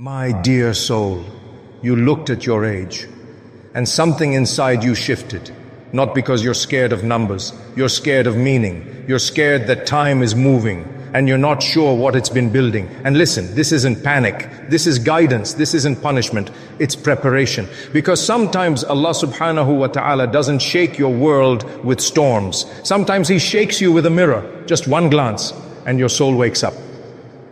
My dear soul, you looked at your age, and something inside you shifted. Not because you're scared of numbers, you're scared of meaning. You're scared that time is moving, and you're not sure what it's been building. And listen, this isn't panic, this is guidance, this isn't punishment, it's preparation. Because sometimes Allah subhanahu wa ta'ala doesn't shake your world with storms. Sometimes He shakes you with a mirror, just one glance, and your soul wakes up.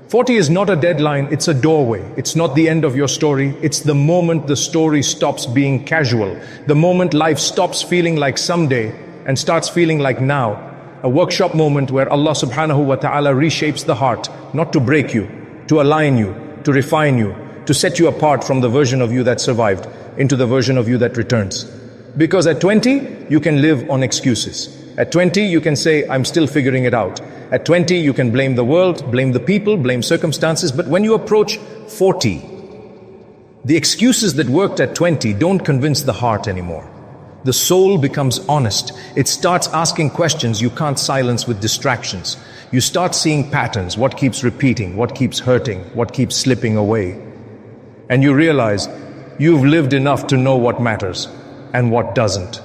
40 is not a deadline, it's a doorway. It's not the end of your story. It's the moment the story stops being casual. The moment life stops feeling like someday and starts feeling like now. A workshop moment where Allah subhanahu wa ta'ala reshapes the heart, not to break you, to align you, to refine you, to set you apart from the version of you that survived into the version of you that returns. Because at 20, you can live on excuses. At 20, you can say, I'm still figuring it out. At 20, you can blame the world, blame the people, blame circumstances. But when you approach 40, the excuses that worked at 20 don't convince the heart anymore. The soul becomes honest. It starts asking questions you can't silence with distractions. You start seeing patterns, what keeps repeating, what keeps hurting, what keeps slipping away. And you realize you've lived enough to know what matters and what doesn't.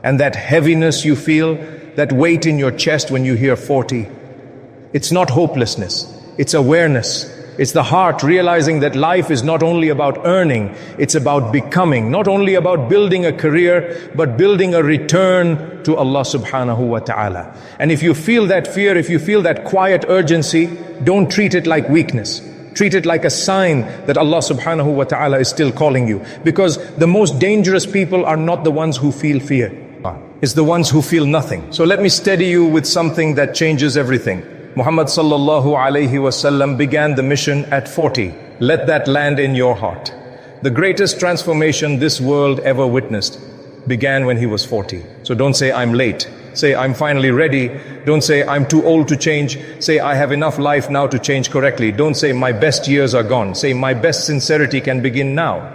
And that heaviness you feel, that weight in your chest when you hear 40, it's not hopelessness, it's awareness. It's the heart realizing that life is not only about earning, it's about becoming, not only about building a career, but building a return to Allah subhanahu wa ta'ala. And if you feel that fear, if you feel that quiet urgency, don't treat it like weakness. Treat it like a sign that Allah subhanahu wa ta'ala is still calling you. Because the most dangerous people are not the ones who feel fear. It's the ones who feel nothing. So let me steady you with something that changes everything. Muhammad sallallahu alayhi wasallam began the mission at 40. Let that land in your heart. The greatest transformation this world ever witnessed began when he was 40. So don't say I'm late. Say I'm finally ready. Don't say I'm too old to change. Say I have enough life now to change correctly. Don't say my best years are gone. Say my best sincerity can begin now.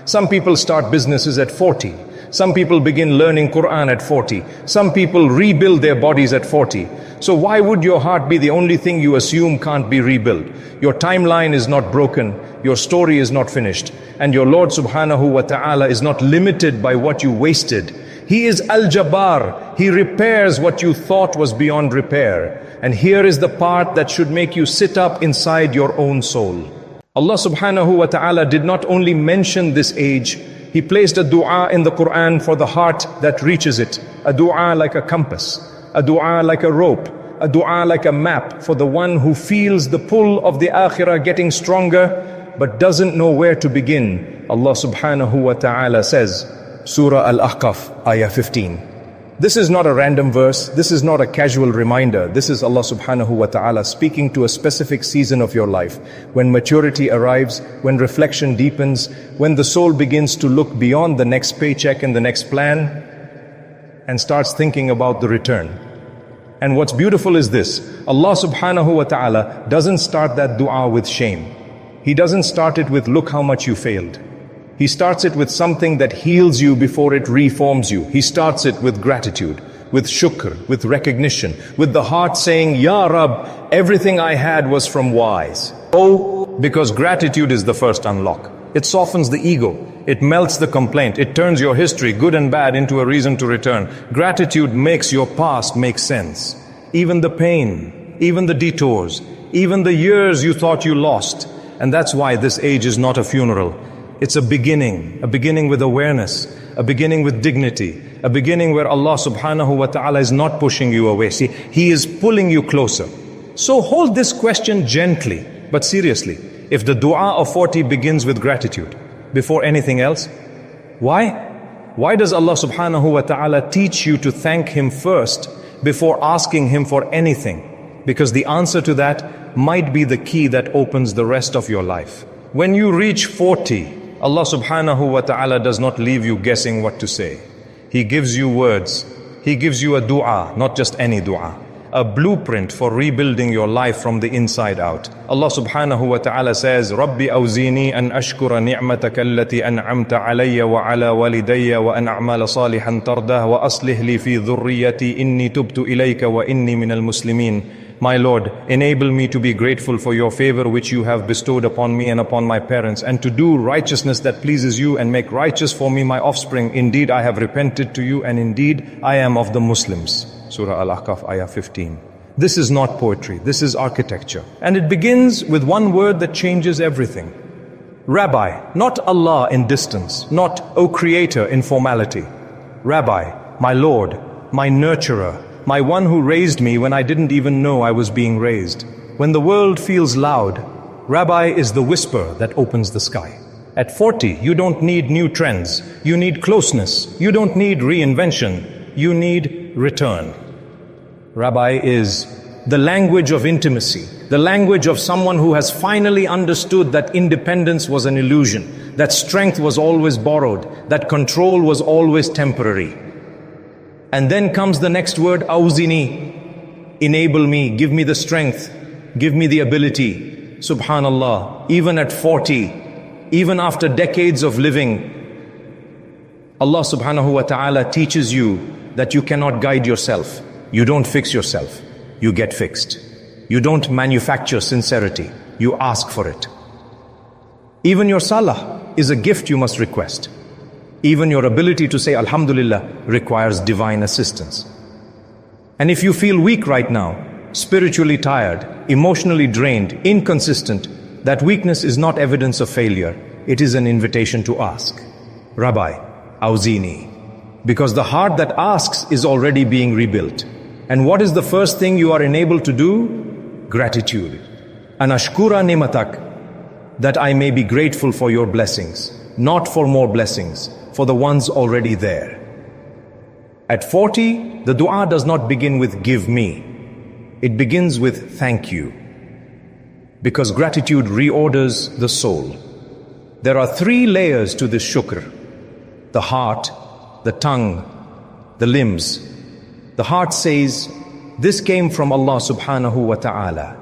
Some people start businesses at 40. Some people begin learning Quran at 40. Some people rebuild their bodies at 40. So why would your heart be the only thing you assume can't be rebuilt? Your timeline is not broken. Your story is not finished. And your Lord subhanahu wa ta'ala is not limited by what you wasted. He is Al-Jabbar. He repairs what you thought was beyond repair. And here is the part that should make you sit up inside your own soul. Allah subhanahu wa ta'ala did not only mention this age, He placed a dua in the Quran for the heart that reaches it. A dua like a compass, a dua like a rope, a dua like a map for the one who feels the pull of the akhirah getting stronger but doesn't know where to begin. Allah subhanahu wa ta'ala says, Surah Al-Ahqaf, Ayah 15. This is not a random verse, this is not a casual reminder. This is Allah subhanahu wa ta'ala speaking to a specific season of your life. When maturity arrives, when reflection deepens, when the soul begins to look beyond the next paycheck and the next plan and starts thinking about the return. And what's beautiful is this, Allah subhanahu wa ta'ala doesn't start that dua with shame. He doesn't start it with look how much you failed. He starts it with something that heals you before it reforms you. He starts it with gratitude, with shukr, with recognition, with the heart saying, Ya Rab, everything I had was from wise. Oh, because gratitude is the first unlock. It softens the ego. It melts the complaint. It turns your history, good and bad, into a reason to return. Gratitude makes your past make sense. Even the pain, even the detours, even the years you thought you lost. And that's why this age is not a funeral. It's a beginning with awareness, a beginning with dignity, a beginning where Allah subhanahu wa ta'ala is not pushing you away. See, He is pulling you closer. So hold this question gently, but seriously. If the dua of 40 begins with gratitude before anything else, why? Why does Allah subhanahu wa ta'ala teach you to thank Him first before asking Him for anything? Because the answer to that might be the key that opens the rest of your life. When you reach 40, Allah subhanahu wa ta'ala does not leave you guessing what to say. He gives you words. He gives you a dua, not just any dua. A blueprint for rebuilding your life from the inside out. Allah subhanahu wa ta'ala says, Rabbi awzini an ashkura ni'mataka allati an'amta alayya wa ala walidayya wa an a'mala salihan tardah wa aslih li fi dhurriyyati inni tubtu ilayka wa inni minal muslimin. My Lord, enable me to be grateful for your favor which you have bestowed upon me and upon my parents, and to do righteousness that pleases you, and make righteous for me my offspring. Indeed, I have repented to you, and indeed, I am of the Muslims. Surah Al-Ahqaf, Ayah 15. This is not poetry, this is architecture. And it begins with one word that changes everything. Rabbi, not Allah in distance, not O Creator in formality. Rabbi, my Lord, my nurturer, my one who raised me when I didn't even know I was being raised. When the world feels loud, Rabbi is the whisper that opens the sky. At 40, you don't need new trends. You need closeness. You don't need reinvention. You need return. Rabbi is the language of intimacy, the language of someone who has finally understood that independence was an illusion, that strength was always borrowed, that control was always temporary. And then comes the next word, Awzini. Enable me, give me the strength, give me the ability. Subhanallah, even at 40, even after decades of living, Allah subhanahu wa ta'ala teaches you that you cannot guide yourself. You don't fix yourself, you get fixed. You don't manufacture sincerity, you ask for it. Even your salah is a gift you must request. Even your ability to say Alhamdulillah requires divine assistance. And if you feel weak right now, spiritually tired, emotionally drained, inconsistent, that weakness is not evidence of failure. It is an invitation to ask. Rabbi, Awzini. Because the heart that asks is already being rebuilt. And what is the first thing you are enabled to do? Gratitude. Anashkura nimatak. That I may be grateful for your blessings, not for more blessings, for the ones already there. At 40, the dua does not begin with give me. It begins with thank you. Because gratitude reorders the soul. There are 3 layers to this shukr. The heart, the tongue, the limbs. The heart says, this came from Allah subhanahu wa ta'ala.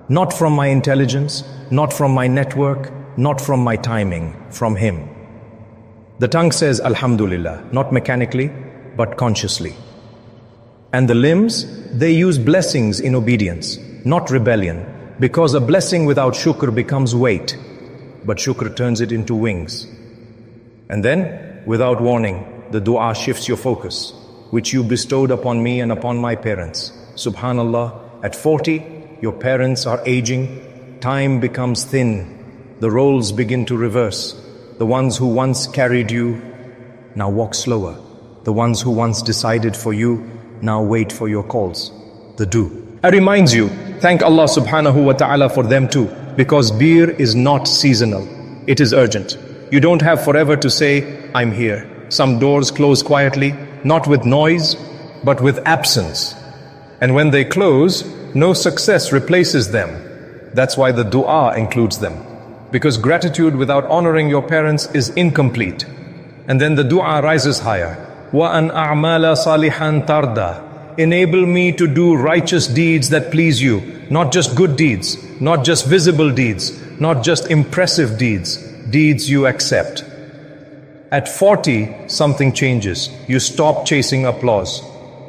Not from my intelligence, not from my network, not from my timing, from Him. The tongue says Alhamdulillah, not mechanically, but consciously. And the limbs, they use blessings in obedience, not rebellion, because a blessing without shukr becomes weight, but shukr turns it into wings. And then, without warning, the dua shifts your focus, which you bestowed upon me and upon my parents. Subhanallah, at 40, your parents are aging, time becomes thin, the roles begin to reverse. The ones who once carried you, now walk slower. The ones who once decided for you, now wait for your calls. The do. I remind you, thank Allah subhanahu wa ta'ala for them too, because beer is not seasonal. It is urgent. You don't have forever to say, I'm here. Some doors close quietly, not with noise, but with absence. And when they close, no success replaces them. That's why the dua includes them. Because gratitude without honoring your parents is incomplete. And then the dua rises higher. وَأَنْ أَعْمَالَ صَالِحًا تَرْضَى. Enable me to do righteous deeds that please you. Not just good deeds, not just visible deeds, not just impressive deeds, deeds you accept. At 40, something changes. You stop chasing applause.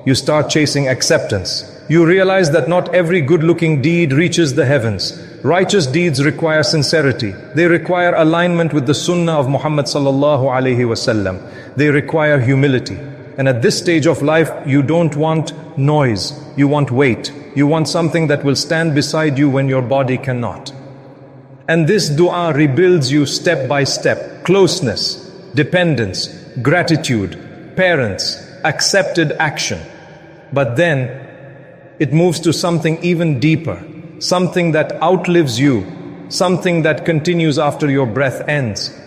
You start chasing acceptance. You realize that not every good-looking deed reaches the heavens. Righteous deeds require sincerity. They require alignment with the sunnah of Muhammad sallallahu alaihi wasallam. They require humility. And at this stage of life, you don't want noise. You want weight. You want something that will stand beside you when your body cannot. And this dua rebuilds you step by step. Closeness, dependence, gratitude, parents, accepted action. But then, it moves to something even deeper. Something that outlives you, something that continues after your breath ends.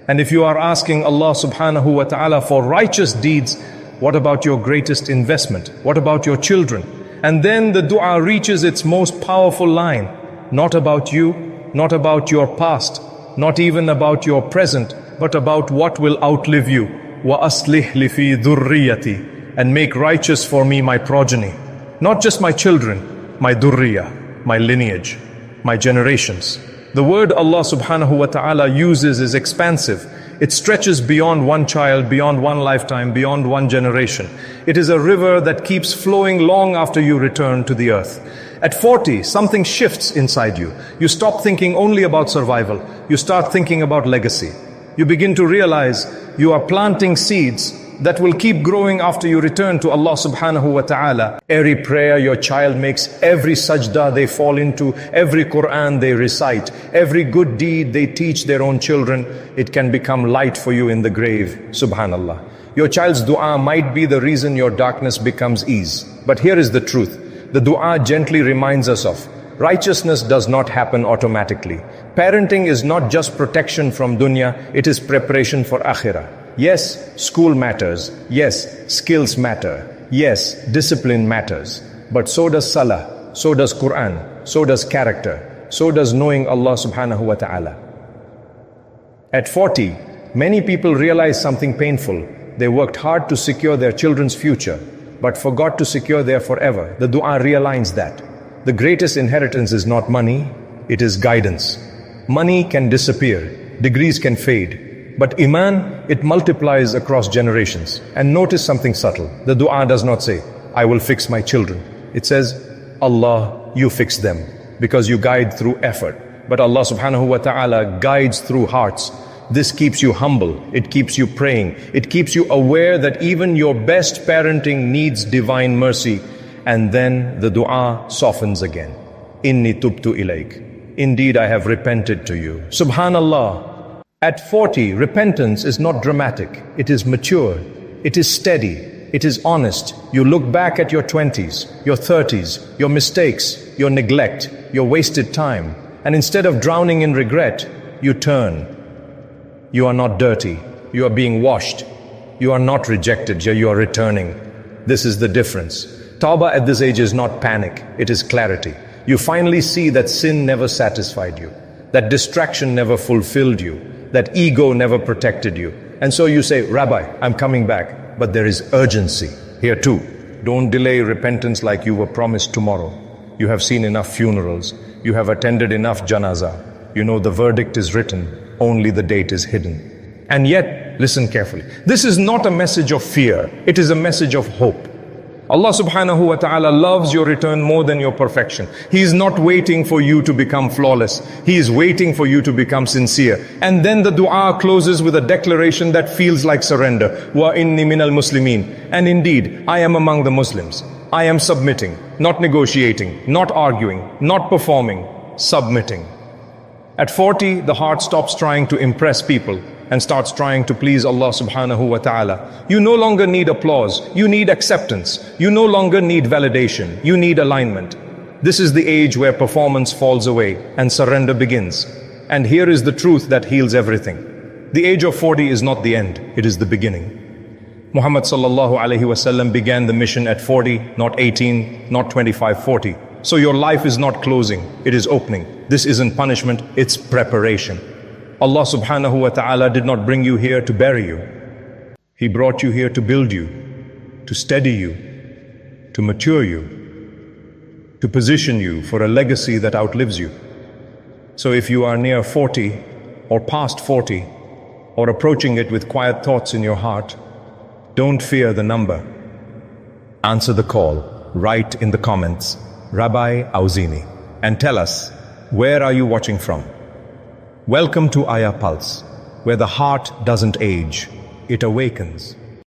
And if you are asking Allah subhanahu wa ta'ala for righteous deeds, what about your greatest investment? What about your children? And then the dua reaches its most powerful line. Not about you, not about your past, not even about your present, but about what will outlive you. وَأَصْلِحْ لِفِي ذُرِّيَّتِي. And make righteous for me my progeny. Not just my children, my durriya, my lineage, my generations. The word Allah subhanahu wa ta'ala uses is expansive. It stretches beyond one child, beyond one lifetime, beyond one generation. It is a river that keeps flowing long after you return to the earth. At 40, something shifts inside you. You stop thinking only about survival. You start thinking about legacy. You begin to realize you are planting seeds that will keep growing after you return to Allah subhanahu wa ta'ala. Every prayer your child makes, every sajda they fall into, every Quran they recite, every good deed they teach their own children, it can become light for you in the grave. Subhanallah. Your child's dua might be the reason your darkness becomes ease. But here is the truth. The dua gently reminds us of righteousness does not happen automatically. Parenting is not just protection from dunya, it is preparation for akhirah. Yes, school matters. Yes, skills matter. Yes, discipline matters. But so does salah, so does Quran, so does character, so does knowing Allah subhanahu wa ta'ala. At 40, many people realize something painful. They worked hard to secure their children's future, but forgot to secure their forever. The dua realigns that. The greatest inheritance is not money, it is guidance. Money can disappear, degrees can fade, but Imaan, it multiplies across generations. And notice something subtle. The dua does not say, I will fix my children. It says, Allah, you fix them, because you guide through effort. But Allah subhanahu wa ta'ala guides through hearts. This keeps you humble, it keeps you praying, it keeps you aware that even your best parenting needs divine mercy. And then the dua softens again. Inni tubtu ilayk. Indeed, I have repented to you. Subhanallah. At 40, repentance is not dramatic. It is mature. It is steady. It is honest. You look back at your 20s, your 30s, your mistakes, your neglect, your wasted time. And instead of drowning in regret, you turn. You are not dirty. You are being washed. You are not rejected. You are returning. This is the difference. Tawbah at this age is not panic. It is clarity. You finally see that sin never satisfied you, that distraction never fulfilled you, that ego never protected you. And so you say, Rabbi, I'm coming back. But there is urgency here too. Don't delay repentance like you were promised tomorrow. You have seen enough funerals. You have attended enough janazah. You know the verdict is written, only the date is hidden. And yet, listen carefully. This is not a message of fear. It is a message of hope. Allah subhanahu wa ta'ala loves your return more than your perfection. He is not waiting for you to become flawless. He is waiting for you to become sincere. And then the dua closes with a declaration that feels like surrender. Wa inni minal muslimin. And indeed, I am among the Muslims. I am submitting, not negotiating, not arguing, not performing, submitting. At 40, the heart stops trying to impress people and starts trying to please Allah subhanahu wa ta'ala. You no longer need applause. You need acceptance. You no longer need validation. You need alignment. This is the age where performance falls away and surrender begins. And here is the truth that heals everything. The age of 40 is not the end. It is the beginning. Muhammad sallallahu alaihi wasallam began the mission at 40, not 18, not 25, 40. So your life is not closing. It is opening. This isn't punishment. It's preparation. Allah subhanahu wa ta'ala did not bring you here to bury you. He brought you here to build you, to steady you, to mature you, to position you for a legacy that outlives you. So if you are near 40 or past 40 or approaching it with quiet thoughts in your heart, don't fear the number. Answer the call. Write in the comments, Rabbi Auzini, and tell us, where are you watching from? Welcome to Ayah Pulse, where the heart doesn't age, it awakens.